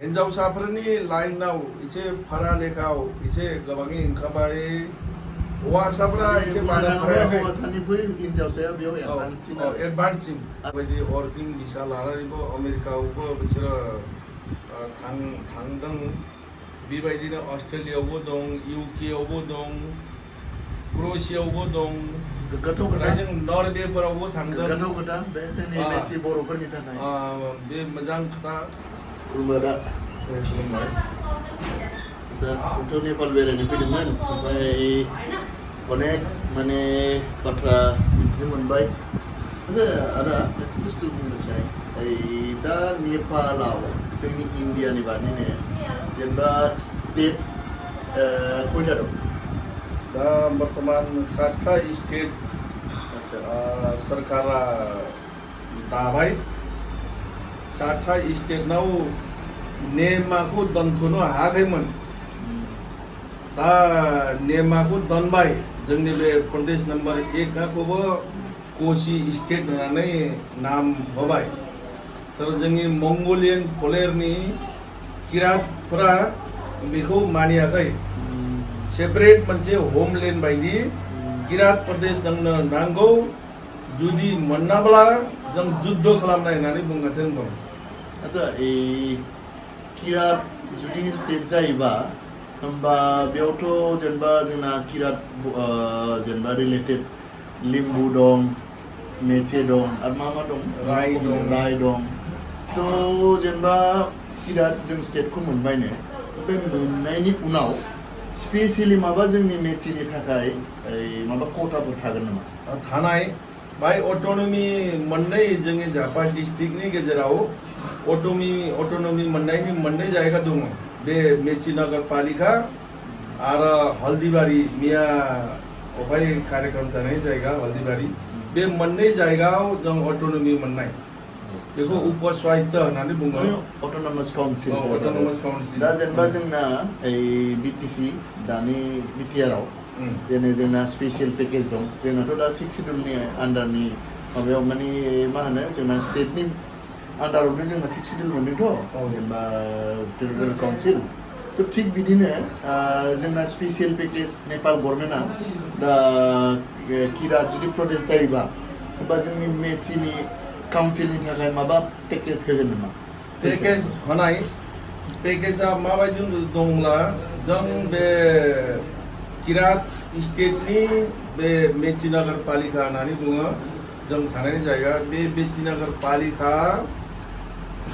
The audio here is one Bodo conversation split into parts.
हिन्जावसाफोरनि लाइनाव एसे फरा लेखाव एसे गोबाङै ओंखारबाय हौवासाफोरा एसे बादा फरायाखै हौवासानिख्रुइ हिन्जावसाया बेयाव एडभान्ससिन बायदि वर्किं भिसा लानानैबो आमेरिकायावबो बिसोरो थांदों बेबायदिनो अस्ट्रेलियायावबो दं इउकेयावबो दं क्र'एशियायावबो दं जों नरवेफोरावबो थांदों बे जोंनि मेची बर'फोरनि थाखाय बे मोजां खोथा खुलुमबाय जोंथ' नेपाल बेरायनो फैदोंमोन ओमफ्राय अनेक माने बाथ्रा मिथिनो मोनबाय आदा मोनसे बुस्थु बुंनोसै दा नेपालाव जोंनि इन्डियानि बादिनो जेनेबा स्टेट खयथा दं दा बर्तमान 7था स्टेट सरकारा दाबाय 7था स्टेटनाव नेमाखौ दोनथ'नो हायाखैमोन दा नेमाखौ दोनबाय जोंनि बे प्रदेश नम्बर 1खौबो कोशी स्टेट होननानै नाम होबाय जोंनि मंगोलियन फोलेरनि किरातफोरा बेखौ मानियाखै सेपारेट मोनसे होमलेन्ड बायदि किरात प्रदेश जोंनो नांगौ जुदि मोनाब्ला जों जुद्ध खालामनाय होननानै बुंगासिनो दं आच्छा किरात जुदि स्टेट जायोबा होमबा बेयावथ' जेनेबा जोंना किरात जेनेबा रिलेटेड लिम्बु दं मेचे दं आरो मा दं राय दं थ' जेनेबा किरात जों स्टेटखौ मोनबायनो बे मोननायनि उनाव स्पेसियेलि माबा जोंनि मेचिनि थाखाय माबा खथाफोर थागोन नामा थानाय बाय अट'नमि मोननै जोंनि झापा डिस्ट्रिक्टनि गेजेराव अट'नमि मोननायनि मोननै जायगा दङ बे मेची नगरपालिका आरो हल्दीबारी मिया अफाय कार्यक्रम जानाय जायगा हल्दीबारी बे मोननै जायगायाव जों अट'नमि मोननाय बेखौ उपस्वायत्त होननानै बुङो अट'नमास काउन्सिल दा जेनेबा जोंना बिटिसि दानि बिटिआरआव जेने जोंना स्पेसियेल पेकेज दं जोंनाथ' दा 6 शिड्युलनि आन्डारनि माबायाव माने मा होनो जोंना स्टेटनि आन्डारावनो जोंना 6 शिड्युल मोनदोंथ' जेनेबा फेडारेल काउन्सिल थ' थिग बिदिनो जोंना स्पेसियेल पेकेज नेपाल गभर्नमेन्टआ दा किरात जुदि प्रदेश जायोबा होमबा जोंनि मेचीनि काउन्सिलनि थाखाय माबा पेकेज होगोन नामा पेकेज होनाय पेकेजा माबायदि दंब्ला जों बे किरात स्टेटनि बे मेची नगरपालिका होननानै बुङो जों थानायनि जायगा बे मेची नगरपालिका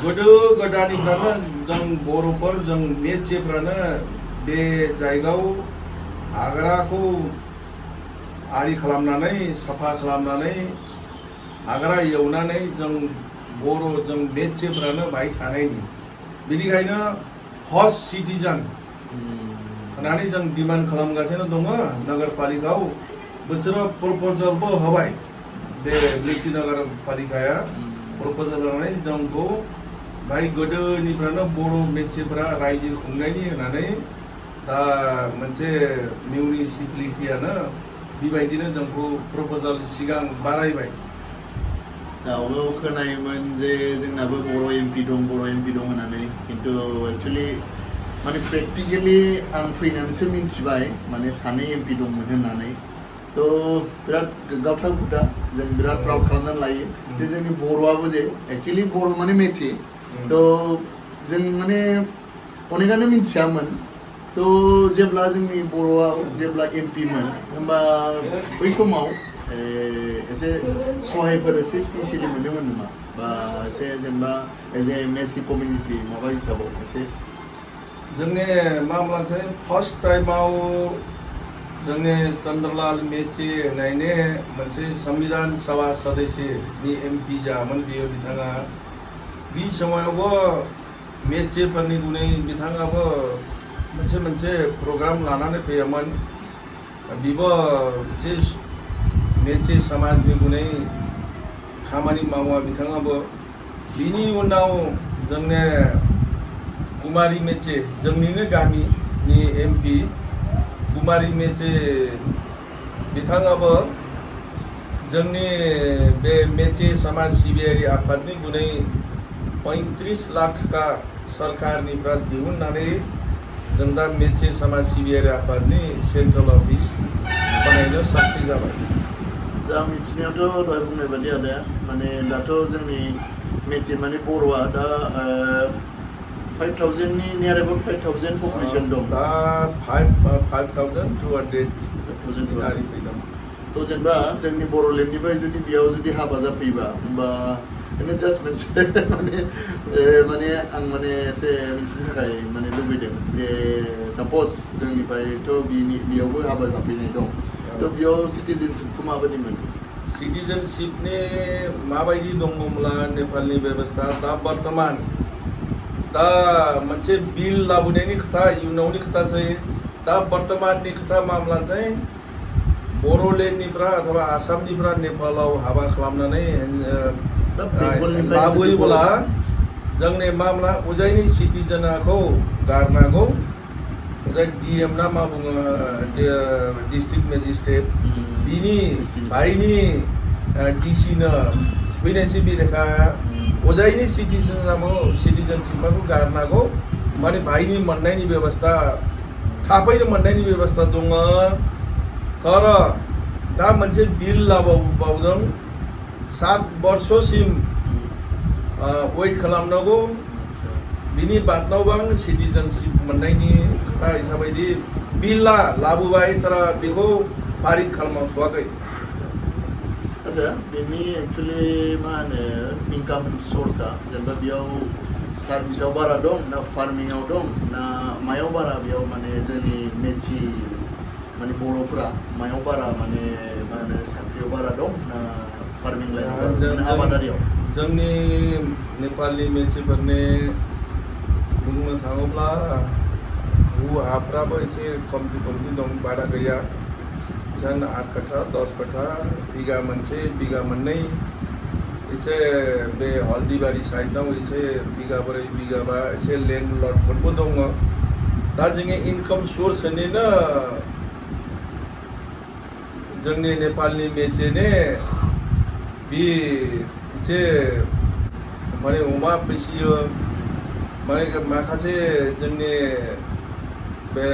गोदो गोदायनिफ्रायनो जों बर'फोर जों मेचेफ्रानो बे जायगायाव हाग्राखौ आरि खालामनानै साफा खालामनानै हाग्रा एवनानै जों बर' जों मेचेफ्रानो बाहाय थानायनि बेनिखायनो फर्स्ट सिटिजन होननानै जों डिमान्ड खालामगासिनो दङ नगरपालिकायाव बिसोरो प्रप'जालबो होबाय बे मेची नगरपालिकाया प्रप'जाल होनानै जोंखौ बाहाय गोदोनिफ्रायनो बर' मेचेफ्रा रायजो खुंनायनि होननानै दा मोनसे मिउनिसिपालिटियानो बेबायदिनो जोंखौ प्रप'जाल सिगां बारायबाय आवगायाव खोनायोमोन जे जोंनाबो बर' एमपि दं होननानै खिन्थु एक्चुअलि माने प्रेक्टिकेलि आं फैनानैसो मिन्थिबाय माने 2 एमपि दंमोन होननानै थ' बिराद गोग्गाथाव खोथा जों बिराद प्राउड खालामनानै लायो जे जोंनि बर'आबो जे एक्चुअलि बर' माने मेची थ' जों माने अनेकानो मिन्थियामोन थ' जेब्ला जोंनि बर'आव जेब्ला एमपिमोन होमबा बै समाव एसे सहायफोर एसे स्पेसियेलि मोनदोंमोन नामा बा एसे जेनेबा एज ए मेची कमिउनिटि माबा हिसाबाव एसे जोंनि मामलासै फार्स्ट टाइमाव जोंनि चन्द्रलाल मेची होननायनि मोनसे संविधान सभा सदस्यनि एमपि जामोन बियो बिथाङा बे समावबो मेचेफोरनि गुनै बिथाङाबो मोनसे प्रग्राम लानानै फैयोमोन बिबो एसे मेचे समाजनि गुनै खामानि मावा बिथाङाबो बिनि उनाव जोंनि कुमारी मेचे जोंनिनो गामिनि एमपि कुमारी मेचे बिथाङाबो जोंनि बे मेचे समाज सिबियारि आफादनि गुनै 35 लाख थाखा सरकारनिफ्राय दिहुननानै जों दा मेचे समाज सिबियारि आफादनि सेन्ट्रेल अफिस बानायनो साक्सेस जाबाय। जा मिथिनायावथ' दहाय बुंनाय बायदि आदाया माने दाथ' जोंनि मेचे माने बर'आ दा 5,000 नि नियर अबाउट 5,000 पपुलेशन दं। दा 5,200 गारि फैदों। थ' जेनेबा जोंनि बर'लेण्डनिफ्राय जुदि बेयाव जुदि हाबा जाफैबा होमबा बेनो जास्ट मोनसे माने आं माने एसे मिथिनो थाखाय माने लुबैदों जे सापज जोंनिफ्रायथ' बेयावबो हाबा जाफैनाय दं थ' बेयाव सिटिजेनशिपखौ माबायदि मोनो? सिटिजेनशिपनि माबायदि दङब्ला नेपालनि बेबस्था दा बर्तमान दा मोनसे बिल लाबोनायनि खोथा इयुनावनि खोथासै दा बर्तमाननि खोथा मामला चाहिँ बर'लेण्डनिफ्राय अथवा आसामनिफ्राय नेपालाव हाबा खालामनानै लाबोयोब्ला जोंनि मामला उजायनि सिटिजेनखौ गारनांगौ। उजाय डिएम ना मा बुङो डिस्ट्रिक्ट मेजिस्ट्रेट बिनि भाइनि डिसिनो सुफैनायसै बेरेखा उजायनि सिटिजेनशिपखौ गारनांगौ माने भाइनि मोननायनि बेबस्था थाबैनो मोननायनि बेबस्था दङ। तर दा मोनसे बिल लाबावदों 7 वर्षसिम वेट खालामनांगौ बिनि बादनावबो सिटिजेनशिप मोननायनि खोथा हिसाबै बिलआ लाबोबाय तर बेखौ पारित खालामथ'वाखै। आच्छा बेनि एक्चुअलि मा होनो इनकाम सर्सआ जेनेबा बेयाव सार्भिसाव बारा दं ना फार्मिंआव दं ना मायाव बारा बेयाव माने जोंनि मेची माने बर'फोरा मायाव बारा माने मा होनो साख्रियाव बारा दं ना फार्मिं लाइनाव आबादारियाव? जोंनि नेपालनि मेचीफोरनि बुंनो थाङोब्ला हाफ्राबो एसे खमथि दं बारा गैया। जों 8 कट्ठा 10 कट्ठा बिगा मोनसे बिगा मोननै एसे बे हल्दीबारी साइडआव एसे बिगाब्रै बिगाबा एसे लेन्डलर्डफोरबो दङ। दा जोंनि इनकाम सोर्सनिनो जोंनि नेपालनि मेचेने बे एसे माने अमा फिसियो माने माखासे जोंनि बे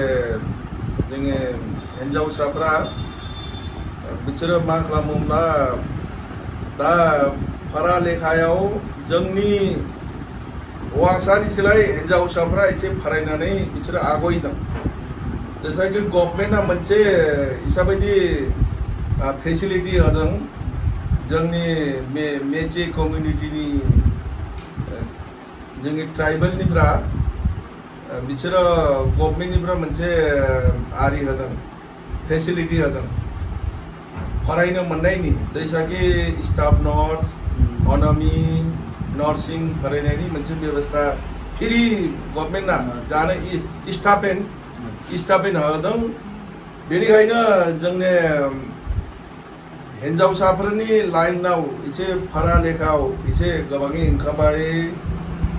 जोंनि हिन्जावसाफ्रा बिसोरो मा खालामोब्ला दा फरा लेखायाव जोंनि हौवासानिसोलाय हिन्जावसाफ्रा एसे फरायनानै बिसोरो आगयदों। जैसा कि गभर्नमेन्टआ मोनसे हिसाबै फेसिलिटी होदों जोंनि मेचे कमिउनिटिनि जोंनि ट्राइबेलनिफ्राय बिसोरो गभर्नमेन्टनिफ्राय मोनसे आरि होदों फेसिलिटी होदों फरायनो मोननायनि जैसा कि स्टाफ नर्स अनमी नर्सिं फरायनायनि मोनसे व्यवस्था फ्री गभर्नमेन्टआ जानो स्टापेन होदों। बेनिखायनो जोंनि हिन्जावसाफोरनि लाइनाव एसे फरा लेखायाव एसे गोबाङै ओंखारबाय।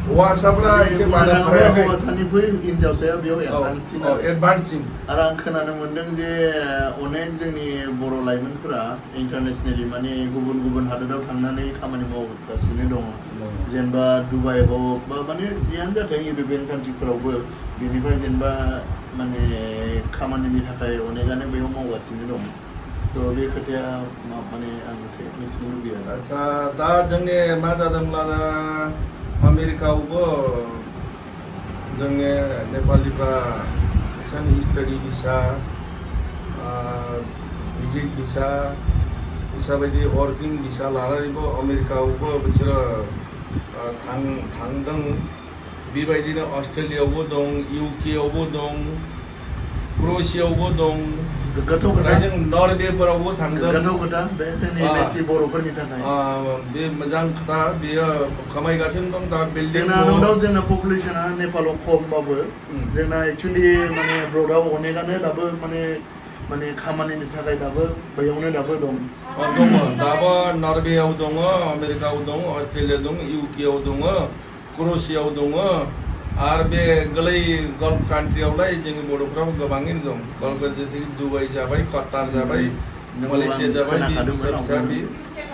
हौवासाफ्रा एसे बादा फरायाखै। हौवासानिख्रुइ हिन्जावसाया बेयाव एडभान्ससिन आरो आं खोनानो मोनदों जे अनेक जोंनि बर' लाइमोनफोरा इन्टारनेसनेलि माने गुबुन हादोराव थांनानै खामानि मावगासिनो दङ। जेनेबा दुबाइ हक बा माने जियानो जाथों इउर'पियान कान्ट्रिफोरावबो बेनिफ्राय जेनेबा माने खामानिनि थाखाय अनेकानो बेयाव मावगासिनो दं। थ' बे खोथाया माने आं एसे मिथिनो लुबैयो। आच्छा दा जोंनि मा जादोंब्ला दा आमेरिकायावबो जोंनि नेपालिफ्रा एसां स्टाडि भिसा भिजिट भिसा हिसाबै वर्किं भिसा लानानैबो आमेरिकायावबो बिसोरो थांदों। बेबायदिनो अस्ट्रेलियायावबो दं, इउकेआवबो दं, क्र'एशियायावबो दं, जों नरवेफोरावबो थांदों। बे जोंनि मेची बर'फोरनि थाखाय बे मोजां खोथा बेयो खामायगासिनो दं दा बिल्डिं। जोंना पपुलेसना नेपालाव खमबाबो जोंना एक्चुअलि माने ब्रडआव अनेकानो दाबो माने खामानिनि थाखाय दाबो बैयावनो दाबो दं। दाबो नरवेआव दङ, आमेरिकायाव दं, अस्ट्रेलिया दं, इउकेआव दङ, क्र'एशियायाव दङ आरो बे गोलै गल्फ कान्ट्रियावलाय जोंनि बर'फ्राबो गोबाङैनो दं। गल्फ जेसे दुबाइ जाबाय, कतार जाबाय, मालयेशिया जाबाय,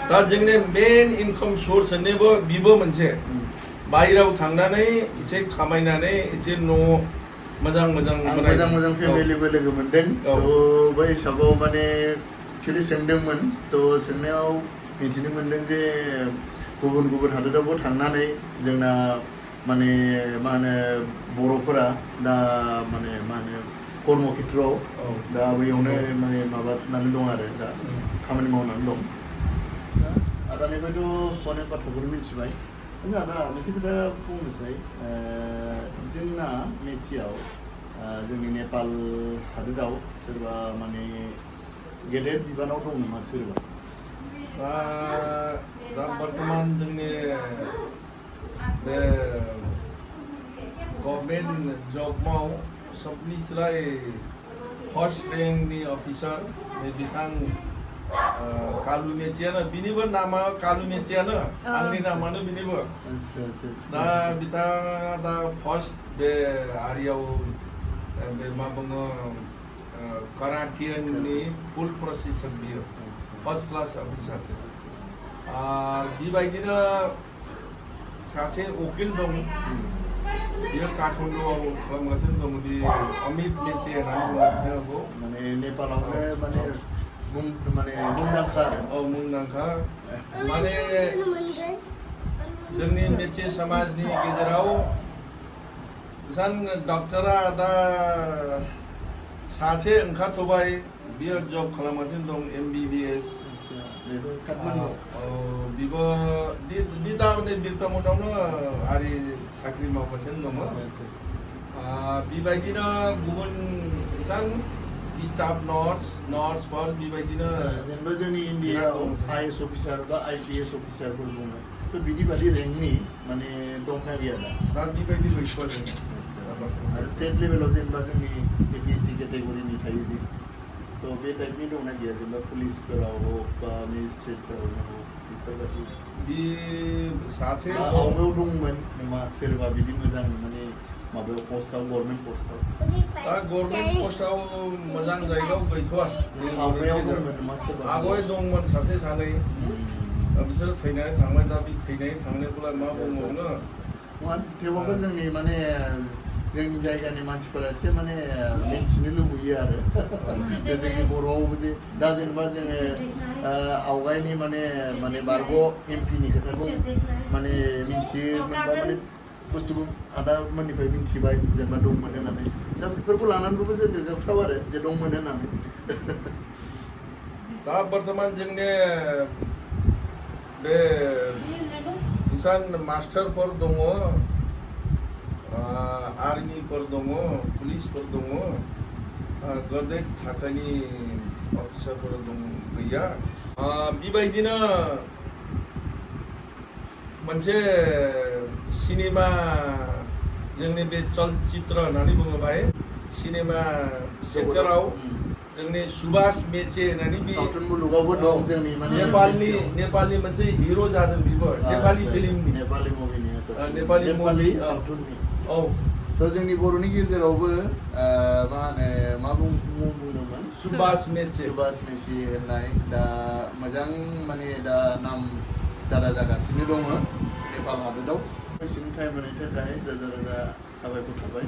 दा जोंनि मेन इनकाम सोर्सनिबो बेबो मोनसे बाहेराव थांनानै एसे खामायनानै एसे न' मोजां मोजां फेमिलिबो लोगो मोनदों थ' बै हिसाबाव माने एक्चुअलि सोंदोंमोन थ' सोंनायाव मिथिनो मोनदों जे गुबुन हादोरावबो थांनानै जोंना माने मा होनो बर'फोरा दा माने मा होनो कर्म खेत्रआव दा बैयावनो माने माबानानै दं आरो दा खामानि मावनानै दं आदानिफ्रायथ' अनेक बाथ्राफोर मिथिबाय आदा मोनसे खोथा बुंनोसै जोंना मेथियाव जोंनि नेपाल हादोराव सोरबा माने गेदेर बिबानाव दं नामा सोरबा दा बर्थमान जोंनि बे गभर्नमेन्ट जबाव सबनिस्राय फर्स्ट रेंकनि अफिसार बिथां कालु मेचेयानो बिनिबो नामा कालु मेचेयानो आंनि नामानो बिनिबो दा बिथाङा दा फर्स्ट बे आरियाव बे मा बुङो काराटियाननि फुल प्रसेसर बियो फर्स्ट क्लास अफिसार बेबायदिनो सासे उकिल दं बियो काठमाडौआव खालामगासिनो दं बे अमित मेचे होननानै बुङो बिथांखौ माने नेपालावनो माने मुंदांखा माने जोंनि मेचे समाजनि गेजेराव सान डक्टरा दा सासे ओंखारथ'बाय बियो जब खालामगासिनो दं MBBS बिबो दा बिरतामुनावनो आरि साख्रि मावगासिनो दङ बेबायदिनो गुबुन सान स्टाफ नर्सफोर बेबायदिनो जेनेबा जोंनि इन्डियायाव IAS अफिसार बा IPS अफिसारफोर बुङो थ' बिदि रेंकनि माने दंना गैया दा बेबायदि गैथ'आ जों आरो स्टेट लेभेलाव जेनेबा जोंनि APSC केटेगरिनि थायो जे थ' बे टाइपनि दंना गैया जेनेबा पुलिसफोराव हक बा मेजिस्ट्रेटफोराव हक बेफोरबायदि बे सासे आवगायाव दंमोन नामा सोरबा बिदि मोजां माने माबायाव पस्टआव गभर्नमेन्ट पस्टआव दा गभर्नमेन्ट पस्टआव मोजां जायगायाव गैथ'आ आवगाय दंमोन सासे सानै बिसोरो थैनानै थांबाय दा बे थैनानै थांनायखौलाय मा बुंबावनो थेवबाबो जोंनि माने जोंनि जायगानि मानसिफोरा एसे माने मिन्थिनो लुबैयो आरो जोंनि बर'आवबो जे दा जेनेबा जोङो आवगायनि माने बारग' MP नि खोथाखौ माने मिन्थियोमोनबा माने बुस्थुखौ आदा मोननिफ्राय मिन्थिबाय जेनेबा दंमोन होननानै दा बेफोरखौ लानानैबो जों गोग्गाथाव आरो जे दंमोन होननानै दा बर्थमान जोंनि बे इसान मास्टारफोर दङ आर्मिफोर दङ पुलिसफोर दङ गेदेर थाखोनि अफिसारफोर दं गैया बेबायदिनो मोनसे सिनेमा जोंनि बे चलचित्र होननानै बुङो बाहाय सिनेमा सेक्टराव जोंनि सुभाष मेचे होननानै बे सावथुन मुलुगावबो दं जोंनि माने नेपालनि मोनसे हिरो जादों बेबो नेपाली फिल्मनि नेपाली मुभिनि नेपाली सावथुननि थ' जोंनि बर'नि गेजेरावबो मा बुंदोंमोन सुभाष मेचे होननाय दा मोजां माने दा नाम जागासिनो दङ नेपाल हादोराव बेसिनि टाइम होनायनि थाखाय रोजा साबायखर थाबाय।